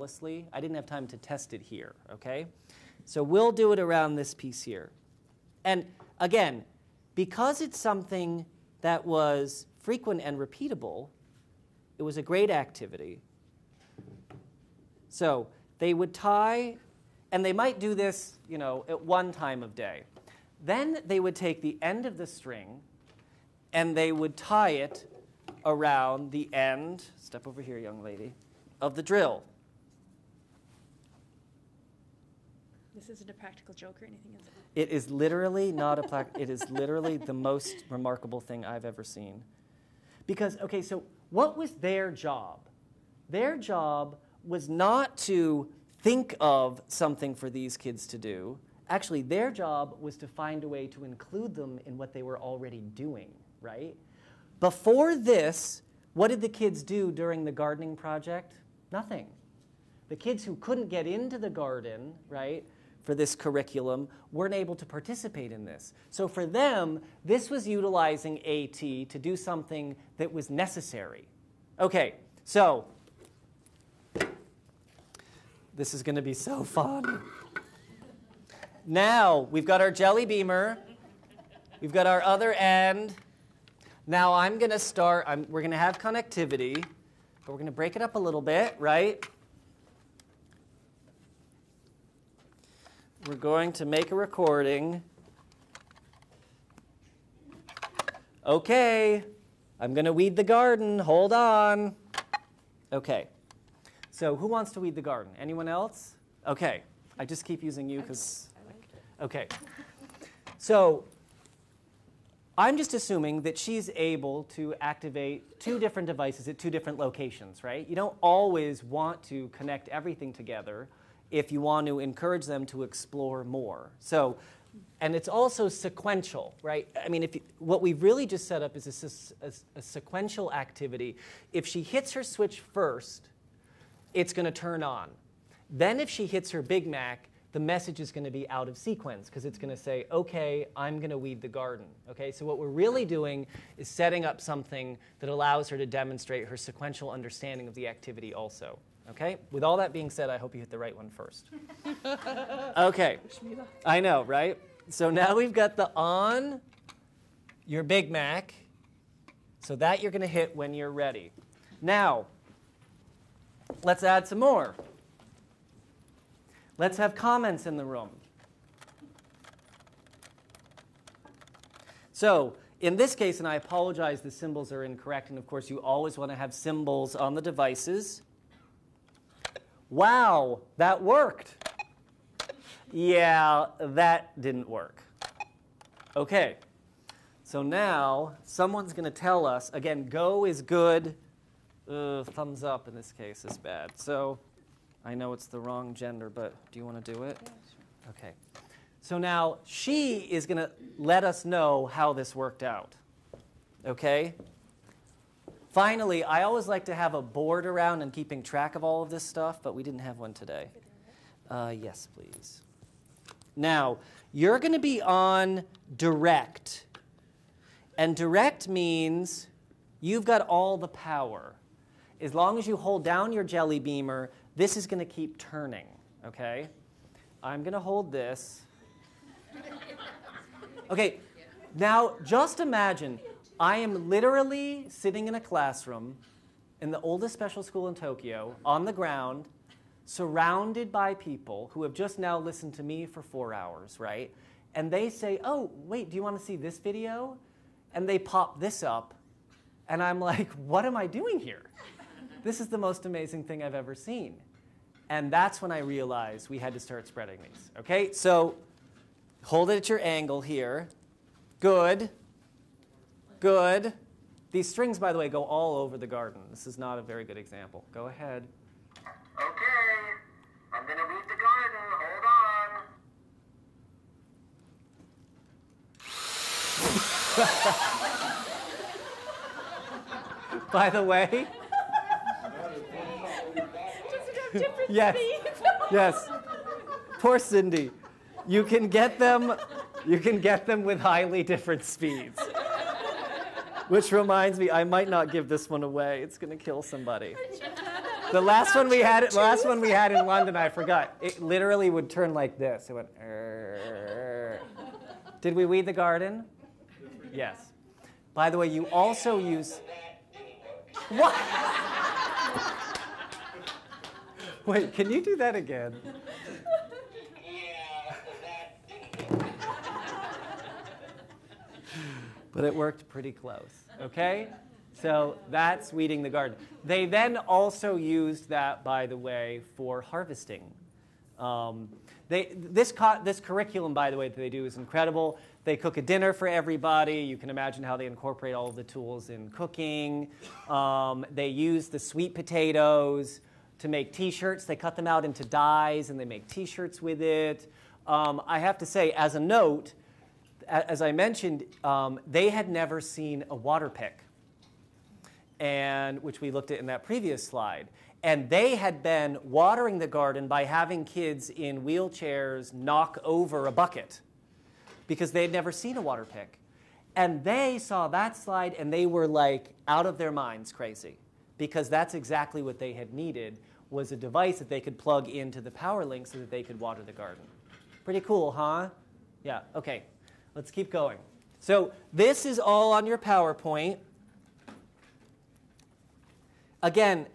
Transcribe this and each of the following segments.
I didn't have time to test it here, okay? So we'll do it around this piece here. And again, because it's something that was frequent and repeatable, it was a great activity. So they would tie, and they might do this, at one time of day. Then they would take the end of the string, and they would tie it around the end, step over here, young lady, of the drill. This isn't a practical joke or anything, is it? It is literally not it is literally the most remarkable thing I've ever seen. Because, okay, so what was their job? Their job was not to think of something for these kids to do. Actually, their job was to find a way to include them in what they were already doing, right? Before this, what did the kids do during the gardening project? Nothing. The kids who couldn't get into the garden, right, for this curriculum weren't able to participate in this. So for them, this was utilizing AT to do something that was necessary. Okay, so this is going to be so fun. Now, we've got our jelly beamer. We've got our other end. Now I'm going to start, we're going to have connectivity, but we're going to break it up a little bit, right? We're going to make a recording. Okay, I'm going to weed the garden. Hold on. Okay, so who wants to weed the garden? Anyone else? Okay, I just keep using you because... Okay, so I'm just assuming that she's able to activate 2 different devices at 2 different locations, right? You don't always want to connect everything together if you want to encourage them to explore more. So, and it's also sequential, right? I mean, what we've really just set up is a sequential activity. If she hits her switch first, it's going to turn on. Then if she hits her Big Mac, the message is going to be out of sequence because it's going to say, okay, I'm going to weed the garden. Okay, so what we're really doing is setting up something that allows her to demonstrate her sequential understanding of the activity also. Okay, with all that being said, I hope you hit the right one first. Okay, I know, right? So now we've got the on your Big Mac, so that you're going to hit when you're ready. Now, let's add some more. Let's have comments in the room. So in this case, and I apologize, the symbols are incorrect, and of course you always want to have symbols on the devices. Wow, that worked. Yeah, that didn't work. Okay, so now someone's going to tell us, again, go is good. Thumbs up in this case is bad. So I know it's the wrong gender, but do you want to do it? Yeah, sure. Okay. So now she is going to let us know how this worked out. Okay? Finally, I always like to have a board around and keeping track of all of this stuff, but we didn't have one today. Yes, please. Now, you're going to be on direct. And direct means you've got all the power. As long as you hold down your jelly beamer, this is going to keep turning, okay? I'm going to hold this. Okay, now just imagine I am literally sitting in a classroom in the oldest special school in Tokyo, on the ground, surrounded by people who have just now listened to me for 4 hours, right? And they say, oh, wait, do you want to see this video? And they pop this up, and I'm like, what am I doing here? This is the most amazing thing I've ever seen. And that's when I realized we had to start spreading these. Okay, so hold it at your angle here. Good. Good. These strings, by the way, go all over the garden. This is not a very good example. Go ahead. Okay, I'm going to weed the garden. Hold on. By the way, yes, yes. Poor Cindy. You can get them with highly different speeds. Which reminds me, I might not give this one away. It's going to kill somebody. The last one we had, in London, I forgot. It literally would turn like this. It went. Did we weed the garden? Yes. By the way, you also use. What? Wait, can you do that again? But it worked pretty close, okay? So that's weeding the garden. They then also used that, by the way, for harvesting. This curriculum, by the way, that they do is incredible. They cook a dinner for everybody. You can imagine how they incorporate all of the tools in cooking. They use the sweet potatoes to make T-shirts. They cut them out into dies, and they make T-shirts with it. I have to say, as a note, as I mentioned, they had never seen a water pick, which we looked at in that previous slide. And they had been watering the garden by having kids in wheelchairs knock over a bucket because they had never seen a water pick. And they saw that slide, and they were like out of their minds crazy because that's exactly what they had needed, was a device that they could plug into the power link so that they could water the garden. Pretty cool, huh? Yeah, okay. Let's keep going. So this is all on your PowerPoint. Again,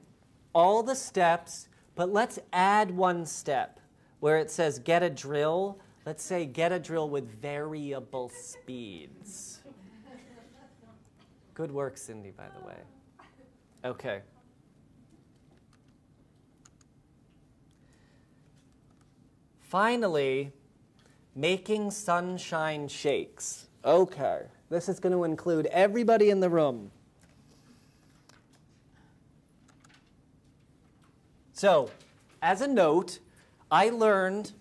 all the steps, but let's add one step where it says get a drill. Let's say get a drill with variable speeds. Good work, Cindy, by the way. Okay. Finally, making sunshine shakes. Okay, this is going to include everybody in the room. So, as a note, I learned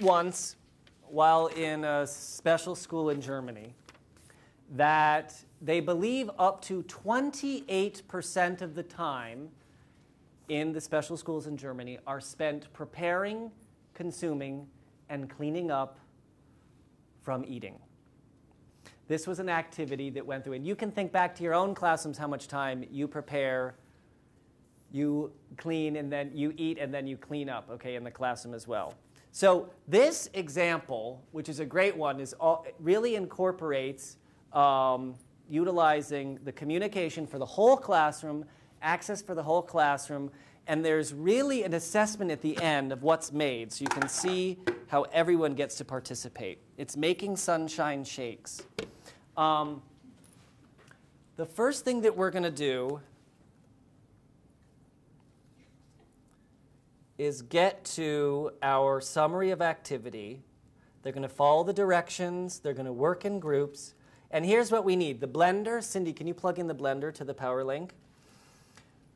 once while in a special school in Germany that they believe up to 28% of the time in the special schools in Germany are spent preparing, consuming, and cleaning up from eating. This was an activity that went through, and you can think back to your own classrooms how much time you prepare, you clean, and then you eat, and then you clean up, okay, in the classroom as well. So this example, which is a great one, really incorporates utilizing the communication for the whole classroom, access for the whole classroom, and there's really an assessment at the end of what's made, so you can see how everyone gets to participate. It's making sunshine shakes. The first thing that we're going to do is get to our summary of activity. They're going to follow the directions. They're going to work in groups. And here's what we need. The blender. Cindy, can you plug in the blender to the power link?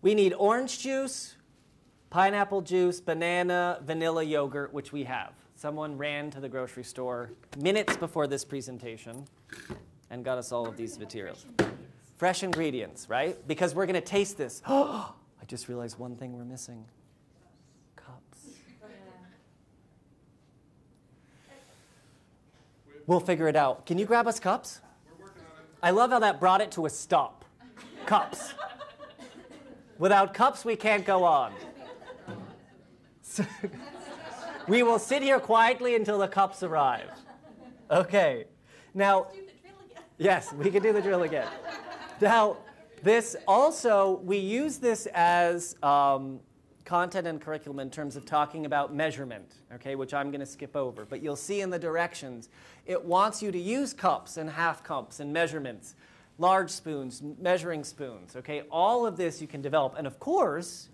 We need orange juice, pineapple juice, banana, vanilla yogurt, which we have. Someone ran to the grocery store minutes before this presentation and got us all of these materials. Fresh ingredients, right? Because we're going to taste this. I just realized one thing we're missing. Cups. We'll figure it out. Can you grab us cups? We're working on it. I love how that brought it to a stop. Cups. Without cups, we can't go on. So, we will sit here quietly until the cups arrive. Okay. Now, yes, we can do the drill again. Now, this also, we use this as content and curriculum in terms of talking about measurement, okay, which I'm going to skip over. But you'll see in the directions, it wants you to use cups and half cups and measurements, large spoons, measuring spoons, okay? All of this you can develop. And of course,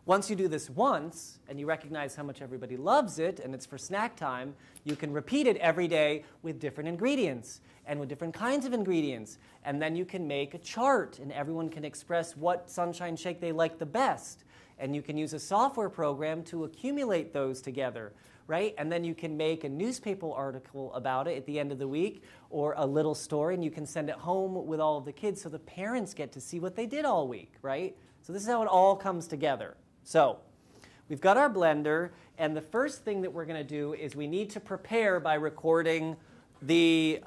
once you do this once and you recognize how much everybody loves it and it's for snack time, you can repeat it every day with different ingredients and with different kinds of ingredients. And then you can make a chart and everyone can express what sunshine shake they like the best. And you can use a software program to accumulate those together, right? And then you can make a newspaper article about it at the end of the week or a little story, and you can send it home with all of the kids so the parents get to see what they did all week, right? So this is how it all comes together. So we've got our blender, and the first thing that we're going to do is we need to prepare by recording the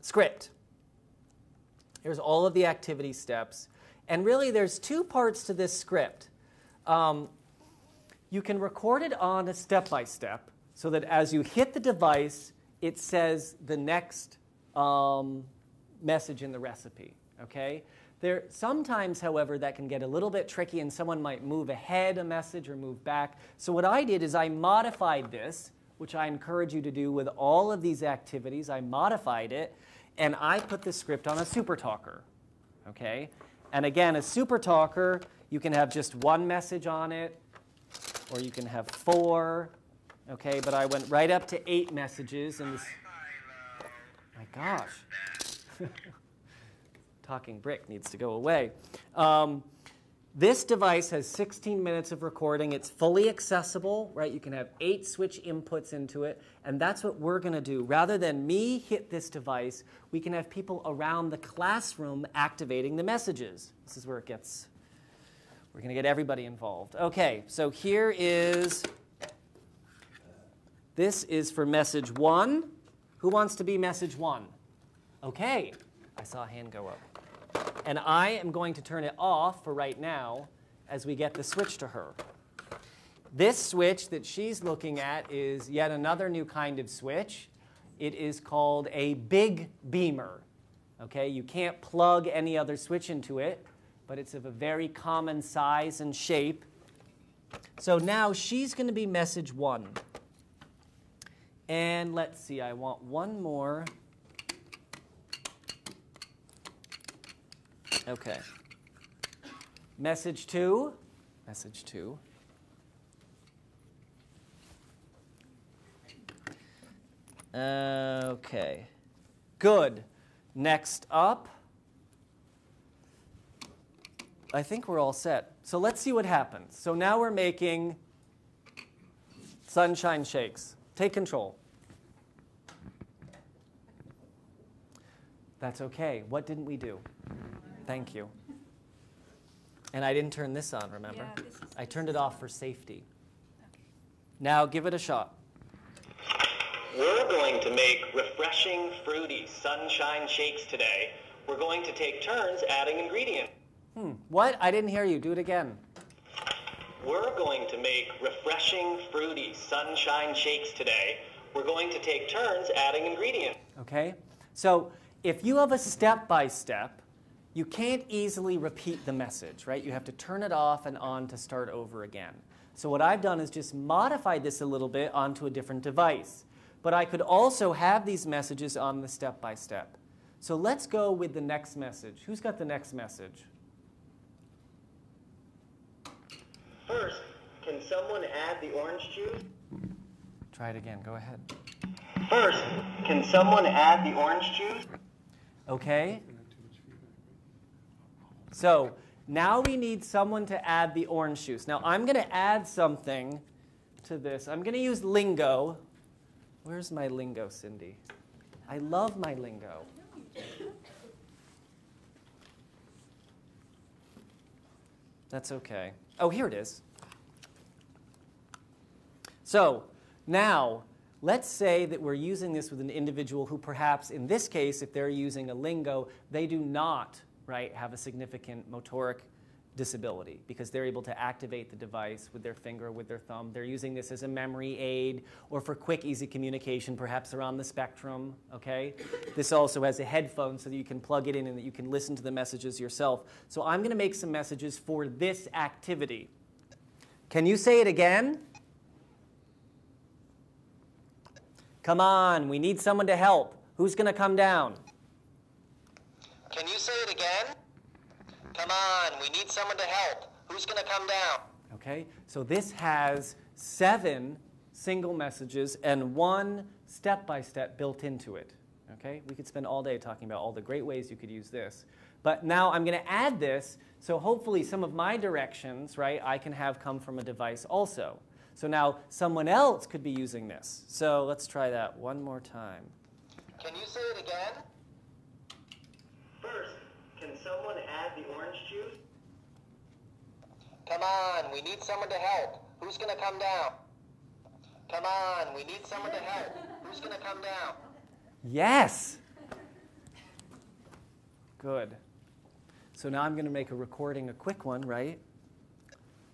script. Here's all of the activity steps. And really, there's two parts to this script. You can record it on a step-by-step so that as you hit the device, it says the next message in the recipe. Okay? Sometimes, however, that can get a little bit tricky, and someone might move ahead a message or move back. So what I did is I modified this, which I encourage you to do with all of these activities. I modified it, and I put the script on a SuperTalker. Okay? And again, a SuperTalker, you can have just one message on it, or you can have 4. Okay, but I went right up to 8 messages. And this, my gosh. Talking brick needs to go away. This device has 16 minutes of recording. It's fully accessible, right? You can have 8 switch inputs into it, and that's what we're going to do. Rather than me hit this device, we can have people around the classroom activating the messages. This is where we're going to get everybody involved. Okay, so this is for message 1. Who wants to be message 1? Okay, I saw a hand go up. And I am going to turn it off for right now as we get the switch to her. This switch that she's looking at is yet another new kind of switch. It is called a big beamer. Okay, you can't plug any other switch into it, but it's of a very common size and shape. So now she's going to be message 1. And let's see, I want one more. Okay. Message 2. Message 2. Okay. Good. Next up. I think we're all set. So let's see what happens. So now we're making sunshine shakes. Take control. That's okay. What didn't we do? Thank you. And I didn't turn this on, remember? Yeah, I turned it off for safety. Okay. Now give it a shot. We're going to make refreshing, fruity sunshine shakes today. We're going to take turns adding ingredients. What? I didn't hear you. Do it again. We're going to make refreshing, fruity sunshine shakes today. We're going to take turns adding ingredients. Okay? So if you have a step-by-step, you can't easily repeat the message, right? You have to turn it off and on to start over again. So what I've done is just modified this a little bit onto a different device. But I could also have these messages on the step-by-step. So let's go with the next message. Who's got the next message? First, can someone add the orange juice? Try it again. Go ahead. First, can someone add the orange juice? Okay. So now we need someone to add the orange juice. Now I'm going to add something to this. I'm going to use lingo. Where's my lingo, Cindy? I love my lingo. That's okay. Oh, here it is. So now, let's say that we're using this with an individual who perhaps, in this case, if they're using a lingo, they do not, right, have a significant motoric disability because they're able to activate the device with their finger, with their thumb. They're using this as a memory aid or for quick, easy communication. Perhaps they're on the spectrum, okay? This also has a headphone so that you can plug it in and that you can listen to the messages yourself. So I'm going to make some messages for this activity. Can you say it again? Come on, we need someone to help. Who's going to come down? Can you say it again? Come on, we need someone to help. Who's going to come down? Okay, so this has 7 single messages and 1 step-by-step built into it. Okay, we could spend all day talking about all the great ways you could use this. But now I'm going to add this, so hopefully some of my directions, right, I can have come from a device also. So now someone else could be using this. So let's try that one more time. Can you say it again? First, can someone add the orange juice? Come on, we need someone to help. Who's going to come down? Come on, we need someone to help. Who's going to come down? Yes. Good. So now I'm going to make a recording, a quick one, right?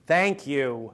Thank you.